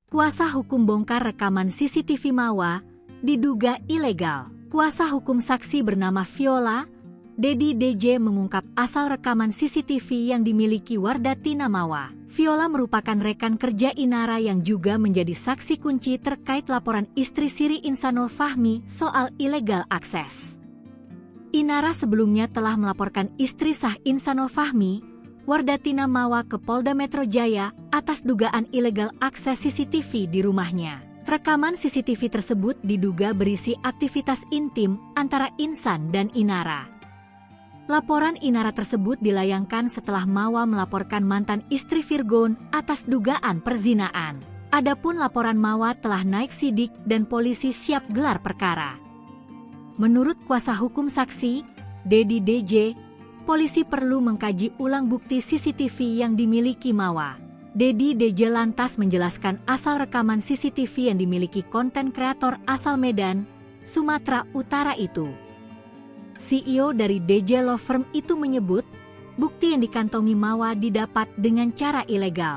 Kuasa hukum bongkar rekaman CCTV Mawa, diduga ilegal. Kuasa hukum saksi bernama Viola, Dedi DJ mengungkap asal rekaman CCTV yang dimiliki Wardatina Mawa. Viola merupakan rekan kerja Inara yang juga menjadi saksi kunci terkait laporan istri Siri Insanul Fahmi soal illegal akses. Inara sebelumnya telah melaporkan istri sah Insanul Fahmi, Wardatina Mawa ke Polda Metro Jaya atas dugaan ilegal akses CCTV di rumahnya. Rekaman CCTV tersebut diduga berisi aktivitas intim antara Insan dan Inara. Laporan Inara tersebut dilayangkan setelah Mawa melaporkan mantan istri Virgon atas dugaan perzinaan. Adapun laporan Mawa telah naik sidik dan polisi siap gelar perkara. Menurut kuasa hukum saksi, Dedi DJ, polisi perlu mengkaji ulang bukti CCTV yang dimiliki Mawa. Dedi DJ lantas menjelaskan asal rekaman CCTV yang dimiliki konten kreator asal Medan, Sumatera Utara itu. CEO dari DJ Law Firm itu menyebut, bukti yang dikantongi Mawa didapat dengan cara ilegal.